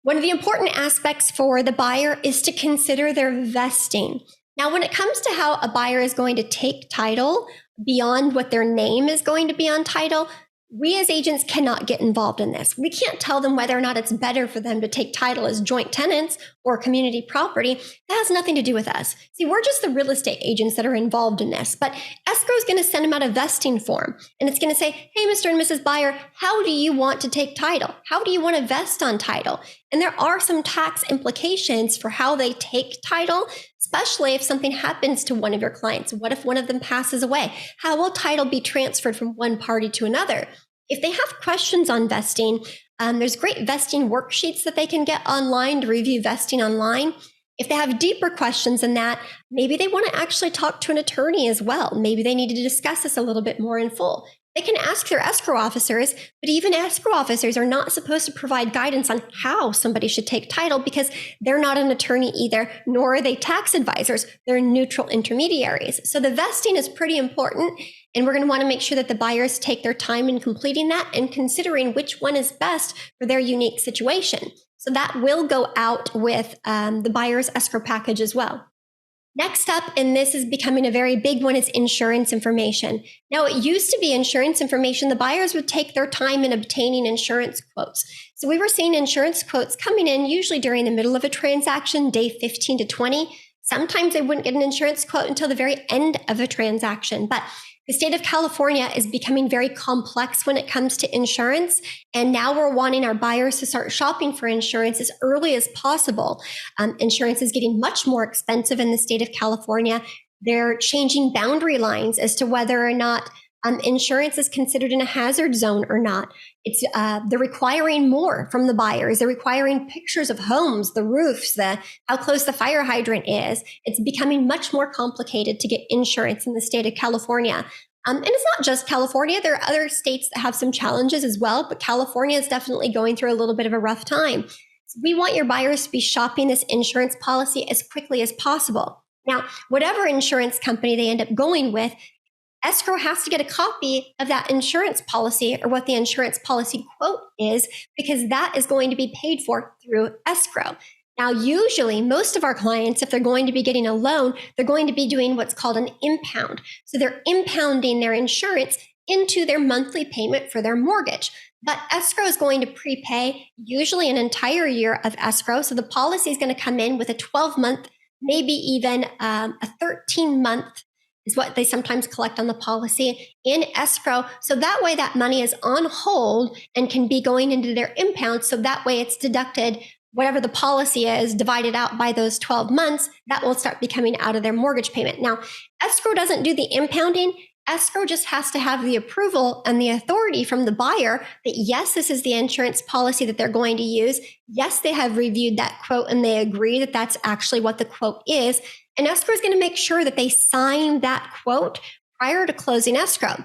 One of the important aspects for the buyer is to consider their vesting. Now, when it comes to how a buyer is going to take title beyond what their name is going to be on title, we as agents cannot get involved in this. We can't tell them whether or not it's better for them to take title as joint tenants or community property. That has nothing to do with us. See, we're just the real estate agents that are involved in this, but Escrow is going to send them out a vesting form, and it's going to say, hey, Mr. and Mrs. Buyer, how do you want to take title? How do you want to vest on title? And there are some tax implications for how they take title, especially if something happens to one of your clients. What if one of them passes away? How will title be transferred from one party to another? If they have questions on vesting, there's great vesting worksheets that they can get online to review vesting online. If they have deeper questions than that, maybe they want to actually talk to an attorney as well. Maybe they need to discuss this a little bit more in full. They can ask their escrow officers, but even escrow officers are not supposed to provide guidance on how somebody should take title because they're not an attorney either, nor are they tax advisors. They're neutral intermediaries. So the vesting is pretty important, and we're going to want to make sure that the buyers take their time in completing that and considering which one is best for their unique situation. So that will go out with the buyer's escrow package as well. Next up, and this is becoming a very big one, is insurance information. Now, it used to be insurance information. The buyers would take their time in obtaining insurance quotes. So we were seeing insurance quotes coming in usually during the middle of a transaction, day 15 to 20. Sometimes they wouldn't get an insurance quote until the very end of a transaction. But the state of California is becoming very complex when it comes to insurance, and now we're wanting our buyers to start shopping for insurance as early as possible. Insurance is getting much more expensive in the state of California. They're changing boundary lines as to whether or not insurance is considered in a hazard zone or not. They're requiring more from the buyers. They're requiring pictures of homes, the roofs, how close the fire hydrant is. It's becoming much more complicated to get insurance in the state of California. And it's not just California. There are other states that have some challenges as well, but California is definitely going through a little bit of a rough time. So we want your buyers to be shopping this insurance policy as quickly as possible. Now, whatever insurance company they end up going with, escrow has to get a copy of that insurance policy or what the insurance policy quote is, because that is going to be paid for through escrow. Now, usually most of our clients, if they're going to be getting a loan, they're going to be doing what's called an impound. So they're impounding their insurance into their monthly payment for their mortgage. But escrow is going to prepay usually an entire year of escrow. So the policy is going to come in with a 12-month, maybe even a 13-month is what they sometimes collect on the policy in escrow. So that way that money is on hold and can be going into their impound. So that way it's deducted, whatever the policy is, divided out by those 12 months, that will start becoming out of their mortgage payment. Now, escrow doesn't do the impounding. Escrow just has to have the approval and the authority from the buyer that, yes, this is the insurance policy that they're going to use. Yes, they have reviewed that quote and they agree that that's actually what the quote is. And escrow is going to make sure that they sign that quote prior to closing escrow.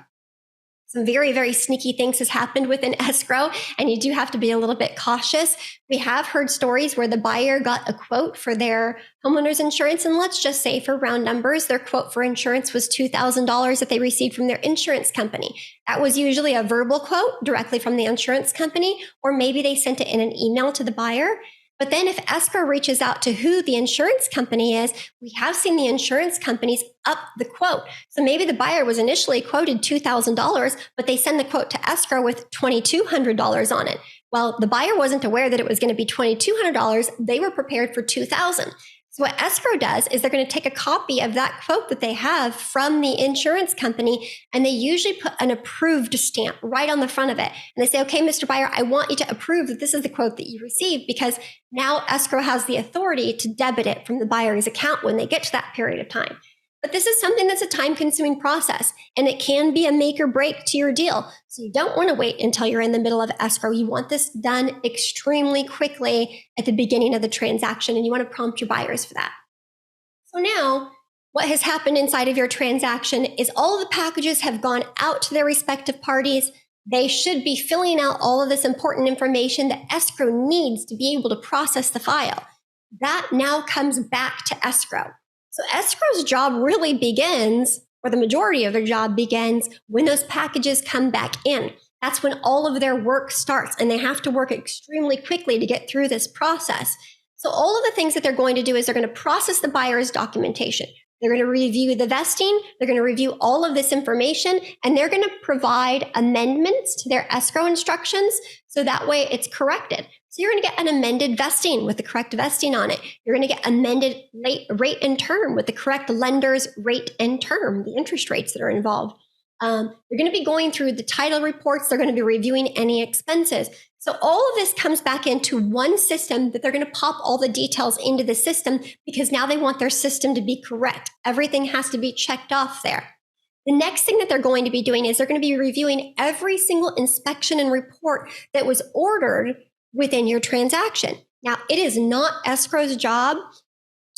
Some very, very sneaky things has happened within escrow, and you do have to be a little bit cautious. We have heard stories where the buyer got a quote for their homeowner's insurance, and let's just say for round numbers, their quote for insurance was $2,000 that they received from their insurance company. That was usually a verbal quote directly from the insurance company, or maybe they sent it in an email to the buyer. But then if escrow reaches out to who the insurance company is, we have seen the insurance companies up the quote. So maybe the buyer was initially quoted $2,000, but they send the quote to escrow with $2,200 on it. Well, the buyer wasn't aware that it was going to be $2,200. They were prepared for $2,000. So what escrow does is they're going to take a copy of that quote that they have from the insurance company, and they usually put an approved stamp right on the front of it. And they say, okay, Mr. Buyer, I want you to approve that this is the quote that you received, because now escrow has the authority to debit it from the buyer's account when they get to that period of time. But this is something that's a time-consuming process, and it can be a make or break to your deal. So you don't want to wait until you're in the middle of escrow. You want this done extremely quickly at the beginning of the transaction, and you want to prompt your buyers for that. So now what has happened inside of your transaction is all of the packages have gone out to their respective parties. They should be filling out all of this important information that escrow needs to be able to process the file. That now comes back to escrow. So escrow's job really begins, or the majority of their job begins, when those packages come back in. That's when all of their work starts, and they have to work extremely quickly to get through this process. So all of the things that they're going to do is they're going to process the buyer's documentation. They're going to review the vesting. They're going to review all of this information, and they're going to provide amendments to their escrow instructions so that way it's corrected. So you're going to get an amended vesting with the correct vesting on it. You're going to get amended rate and term with the correct lender's rate and term, the interest rates that are involved. They're going to be going through the title reports. They're going to be reviewing any expenses. So all of this comes back into one system that they're going to pop all the details into the system because now they want their system to be correct. Everything has to be checked off there. The next thing that they're going to be doing is they're going to be reviewing every single inspection and report that was ordered within your transaction. Now, it is not escrow's job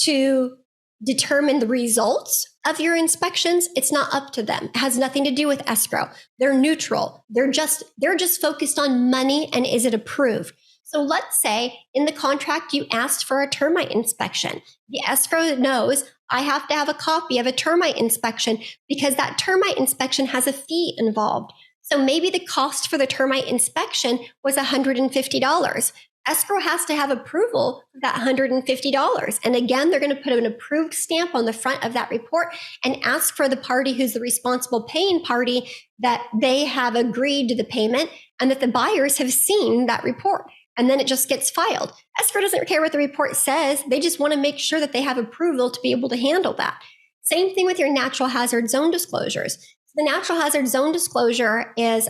to determine the results of your inspections. It's not up to them. It has nothing to do with escrow. They're neutral. They're just focused on money and is it approved. So let's say in the contract you asked for a termite inspection. The escrow knows I have to have a copy of a termite inspection because that termite inspection has a fee involved. So maybe the cost for the termite inspection was $150. Escrow has to have approval for that $150. And again, they're going to put an approved stamp on the front of that report and ask for the party who's the responsible paying party that they have agreed to the payment and that the buyers have seen that report. And then it just gets filed. Escrow doesn't care what the report says. They just want to make sure that they have approval to be able to handle that. Same thing with your natural hazard zone disclosures. So the natural hazard zone disclosure is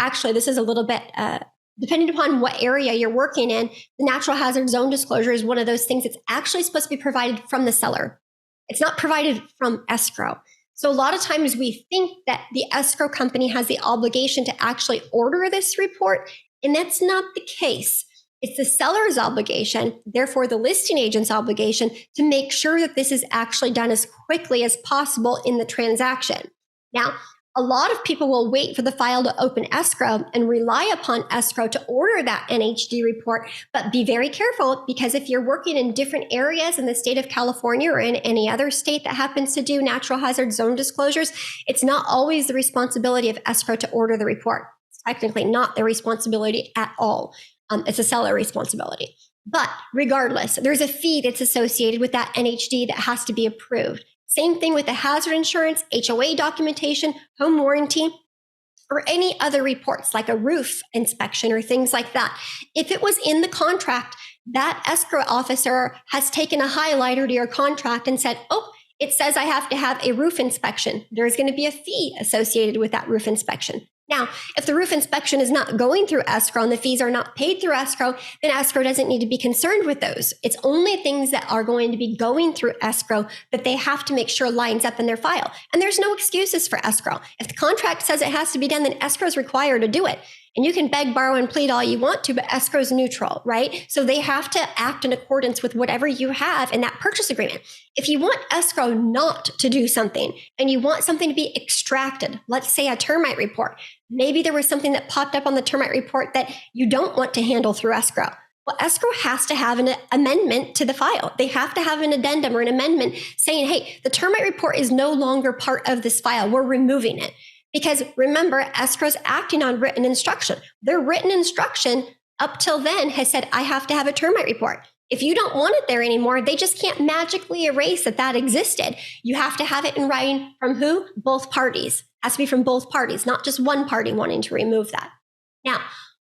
actually, this is a little bit depending upon what area you're working in, the natural hazard zone disclosure is one of those things that's actually supposed to be provided from the seller. It's not provided from escrow. So a lot of times we think that the escrow company has the obligation to actually order this report, and that's not the case. It's the seller's obligation, therefore the listing agent's obligation, to make sure that this is actually done as quickly as possible in the transaction. Now, a lot of people will wait for the file to open escrow and rely upon escrow to order that NHD report, but be very careful because if you're working in different areas in the state of California or in any other state that happens to do natural hazard zone disclosures, it's not always the responsibility of escrow to order the report. It's technically not their responsibility at all. It's a seller responsibility. But regardless, there's a fee that's associated with that NHD that has to be approved. Same thing with the hazard insurance, HOA documentation, home warranty, or any other reports like a roof inspection or things like that. If it was in the contract, that escrow officer has taken a highlighter to your contract and said, oh, it says I have to have a roof inspection. There's going to be a fee associated with that roof inspection. Now, if the roof inspection is not going through escrow and the fees are not paid through escrow, then escrow doesn't need to be concerned with those. It's only things that are going to be going through escrow that they have to make sure lines up in their file. And there's no excuses for escrow. If the contract says it has to be done, then escrow is required to do it. And you can beg, borrow, and plead all you want to, but escrow is neutral, right? So they have to act in accordance with whatever you have in that purchase agreement. If you want escrow not to do something and you want something to be extracted, let's say a termite report, maybe there was something that popped up on the termite report that you don't want to handle through escrow. Well, escrow has to have an amendment to the file. They have to have an addendum or an amendment saying, hey, the termite report is no longer part of this file. We're removing it. Because remember, escrow's acting on written instruction. Their written instruction up till then has said, I have to have a termite report. If you don't want it there anymore, they just can't magically erase that existed. You have to have it in writing from who? Both parties. It has to be from both parties, not just one party wanting to remove that. Now,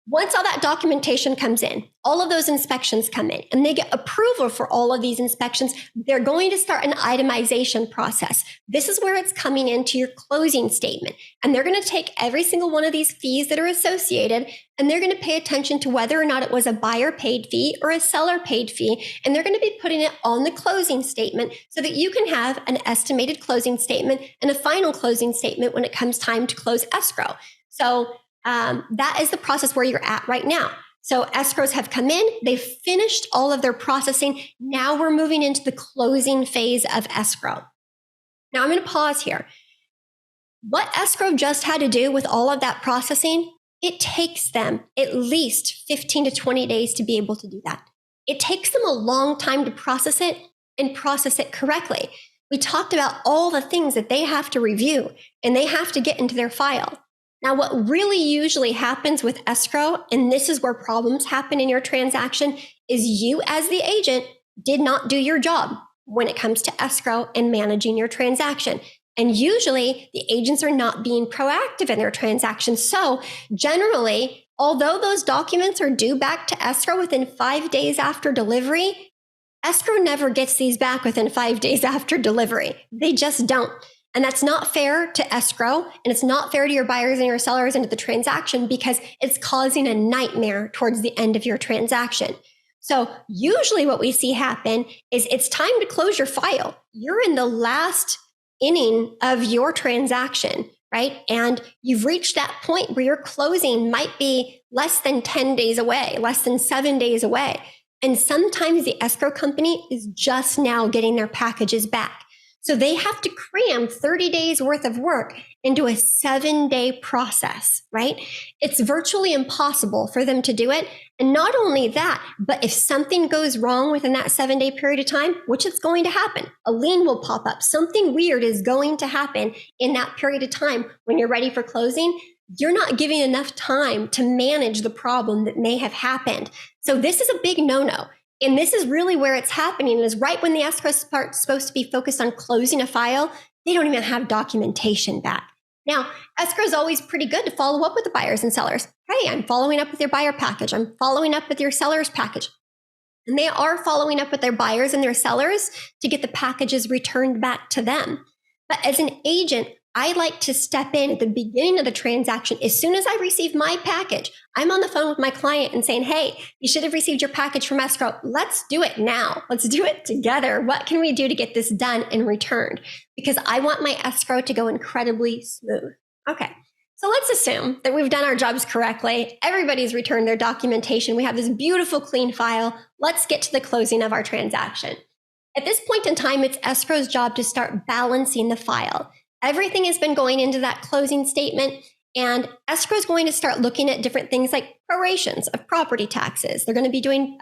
once all that documentation comes in, all of those inspections come in, and they get approval for all of these inspections, they're going to start an itemization process. This is where it's coming into your closing statement. And they're going to take every single one of these fees that are associated, and they're going to pay attention to whether or not it was a buyer paid fee or a seller paid fee. And they're going to be putting it on the closing statement so that you can have an estimated closing statement and a final closing statement when it comes time to close escrow. So that is the process where you're at right now. So escrows have come in, they've finished all of their processing. Now we're moving into the closing phase of escrow. Now I'm going to pause here. What escrow just had to do with all of that processing, it takes them at least 15 to 20 days to be able to do that. It takes them a long time to process it and process it correctly. We talked about all the things that they have to review and they have to get into their file. Now, what really usually happens with escrow, and this is where problems happen in your transaction, is you as the agent did not do your job when it comes to escrow and managing your transaction. And usually the agents are not being proactive in their transactions. So generally, although those documents are due back to escrow within 5 days after delivery, escrow never gets these back within 5 days after delivery. They just don't. And that's not fair to escrow, and it's not fair to your buyers and your sellers into the transaction because it's causing a nightmare towards the end of your transaction. So usually what we see happen is it's time to close your file. You're in the last inning of your transaction, right? And you've reached that point where your closing might be less than 10 days away, less than 7 days away. And sometimes the escrow company is just now getting their packages back. So they have to cram 30 days worth of work into a 7-day process, right? It's virtually impossible for them to do it. And not only that, but if something goes wrong within that 7-day period of time, which it's going to happen, a lien will pop up. Something weird is going to happen in that period of time when you're ready for closing. You're not giving enough time to manage the problem that may have happened. So this is a big no-no. And this is really where it's happening, is right when the escrow part's supposed to be focused on closing a file, they don't even have documentation back. Now, escrow is always pretty good to follow up with the buyers and sellers. Hey, I'm following up with your buyer package. I'm following up with your seller's package. And they are following up with their buyers and their sellers to get the packages returned back to them. But as an agent, I like to step in at the beginning of the transaction. As soon as I receive my package, I'm on the phone with my client and saying, hey, you should have received your package from escrow. Let's do it now. Let's do it together. What can we do to get this done and returned? Because I want my escrow to go incredibly smooth. Okay, so let's assume that we've done our jobs correctly. Everybody's returned their documentation. We have this beautiful, clean file. Let's get to the closing of our transaction. At this point in time, it's escrow's job to start balancing the file. Everything has been going into that closing statement, and escrow is going to start looking at different things like prorations of property taxes. They're going to be doing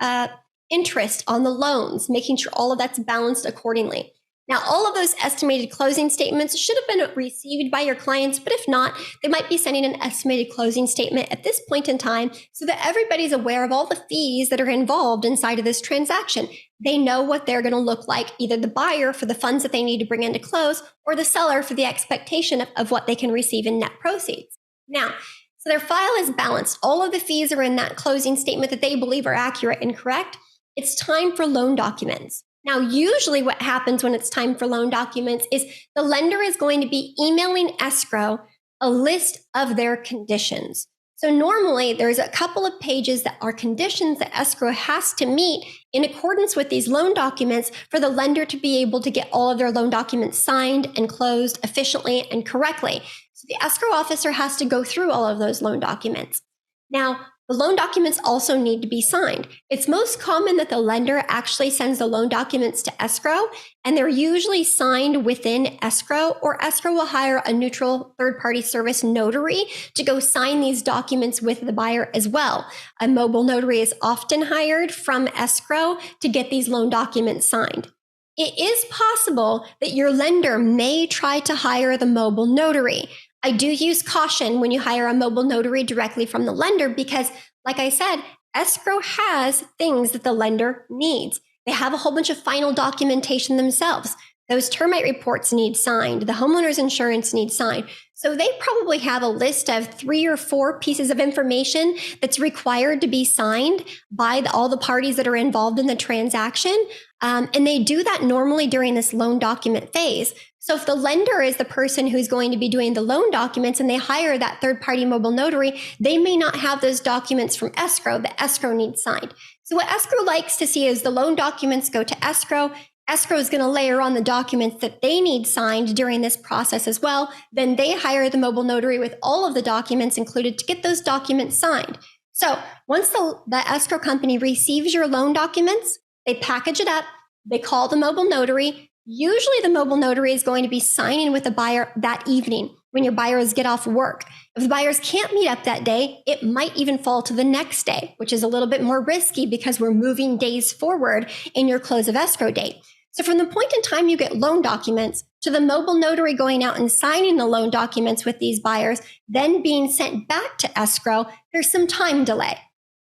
interest on the loans, making sure all of that's balanced accordingly. Now, all of those estimated closing statements should have been received by your clients, but if not, they might be sending an estimated closing statement at this point in time so that everybody's aware of all the fees that are involved inside of this transaction. They know what they're going to look like, either the buyer for the funds that they need to bring in to close, or the seller for the expectation of what they can receive in net proceeds. Now, so their file is balanced. All of the fees are in that closing statement that they believe are accurate and correct. It's time for loan documents. Now, usually what happens when it's time for loan documents is the lender is going to be emailing escrow a list of their conditions. So normally there's a couple of pages that are conditions that escrow has to meet in accordance with these loan documents for the lender to be able to get all of their loan documents signed and closed efficiently and correctly. So the escrow officer has to go through all of those loan documents. Now, the loan documents also need to be signed. It's most common that the lender actually sends the loan documents to escrow, and they're usually signed within escrow, or escrow will hire a neutral third-party service notary to go sign these documents with the buyer as well. A mobile notary is often hired from escrow to get these loan documents signed. It is possible that your lender may try to hire the mobile notary. I do use caution when you hire a mobile notary directly from the lender because, like I said, escrow has things that the lender needs. They have a whole bunch of final documentation themselves. Those termite reports need signed. The homeowner's insurance needs signed. So they probably have a list of 3 or 4 pieces of information that's required to be signed by all the parties that are involved in the transaction. And they do that normally during this loan document phase. So if the lender is the person who's going to be doing the loan documents and they hire that third-party mobile notary, they may not have those documents from escrow that escrow needs signed. So what escrow likes to see is the loan documents go to escrow. Escrow is going to layer on the documents that they need signed during this process as well. Then they hire the mobile notary with all of the documents included to get those documents signed. So once the escrow company receives your loan documents, they package it up, they call the mobile notary. Usually the mobile notary is going to be signing with the buyer that evening when your buyers get off work. If the buyers can't meet up that day, it might even fall to the next day, which is a little bit more risky because we're moving days forward in your close of escrow date. So from the point in time you get loan documents to the mobile notary going out and signing the loan documents with these buyers, then being sent back to escrow, there's some time delay.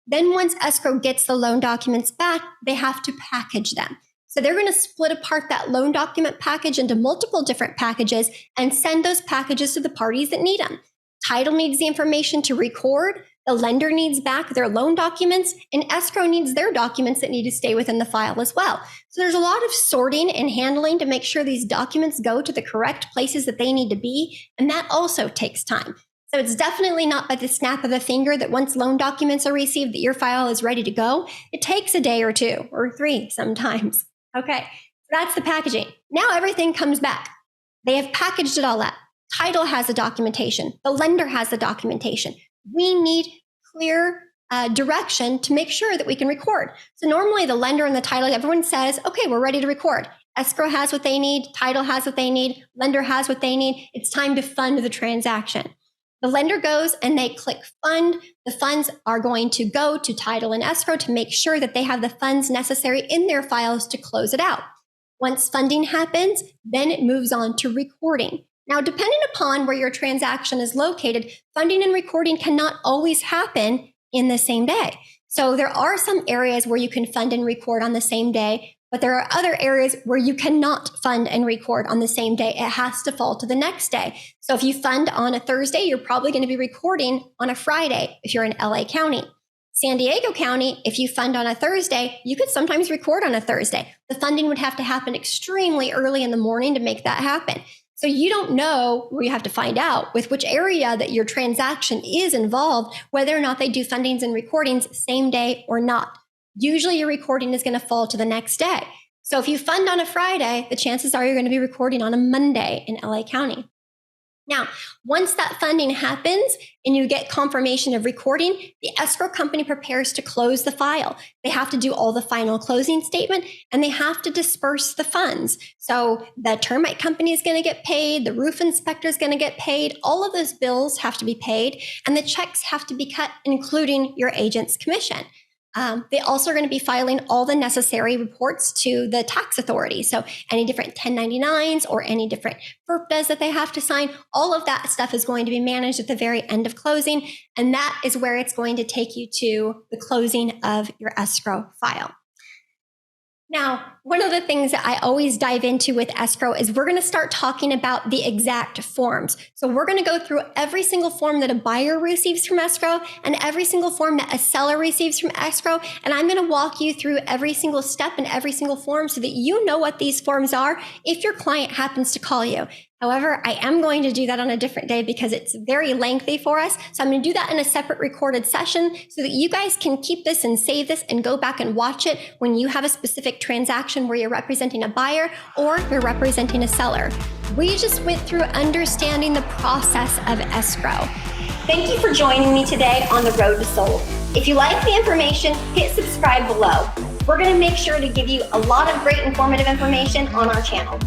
Then once escrow gets the loan documents back, they have to package them. So they're going to split apart that loan document package into multiple different packages and send those packages to the parties that need them. Title needs the information to record, the lender needs back their loan documents, and escrow needs their documents that need to stay within the file as well. So there's a lot of sorting and handling to make sure these documents go to the correct places that they need to be, and that also takes time. So it's definitely not by the snap of a finger that once loan documents are received that your file is ready to go. It takes a day or two or three sometimes. Okay, so that's the packaging. Now everything comes back. They have packaged it all up. Title has the documentation. The lender has the documentation. We need clear direction to make sure that we can record. So normally the lender and the title, everyone says, okay, we're ready to record. Escrow has what they need. Title has what they need. Lender has what they need. It's time to fund the transaction. The lender goes and they click fund. The funds are going to go to title and escrow to make sure that they have the funds necessary in their files to close it out. Once funding happens, then it moves on to recording. Now, depending upon where your transaction is located, funding and recording cannot always happen in the same day. So there are some areas where you can fund and record on the same day, but there are other areas where you cannot fund and record on the same day. It has to fall to the next day. So if you fund on a Thursday, you're probably going to be recording on a Friday if you're in LA County. San Diego County, if you fund on a Thursday, you could sometimes record on a Thursday. The funding would have to happen extremely early in the morning to make that happen. So you don't know, or you have to find out with which area that your transaction is involved, whether or not they do fundings and recordings same day or not. Usually your recording is going to fall to the next day. So if you fund on a Friday, the chances are you're going to be recording on a Monday in LA County. Now, once that funding happens and you get confirmation of recording, the escrow company prepares to close the file. They have to do all the final closing statement and they have to disperse the funds. So the termite company is going to get paid, the roof inspector is going to get paid, all of those bills have to be paid, and the checks have to be cut, including your agent's commission. They also are going to be filing all the necessary reports to the tax authority. So any different 1099s or any different FERPAs that they have to sign, all of that stuff is going to be managed at the very end of closing. And that is where it's going to take you to the closing of your escrow file. Now, one of the things that I always dive into with escrow is we're going to start talking about the exact forms. So we're going to go through every single form that a buyer receives from escrow and every single form that a seller receives from escrow. And I'm going to walk you through every single step and every single form so that you know what these forms are if your client happens to call you. However, I am going to do that on a different day because it's very lengthy for us. So I'm going to do that in a separate recorded session so that you guys can keep this and save this and go back and watch it when you have a specific transaction where you're representing a buyer or you're representing a seller. We just went through understanding the process of escrow. Thank you for joining me today on the road to sold. If you like the information, hit subscribe below. We're going to make sure to give you a lot of great informative information on our channel.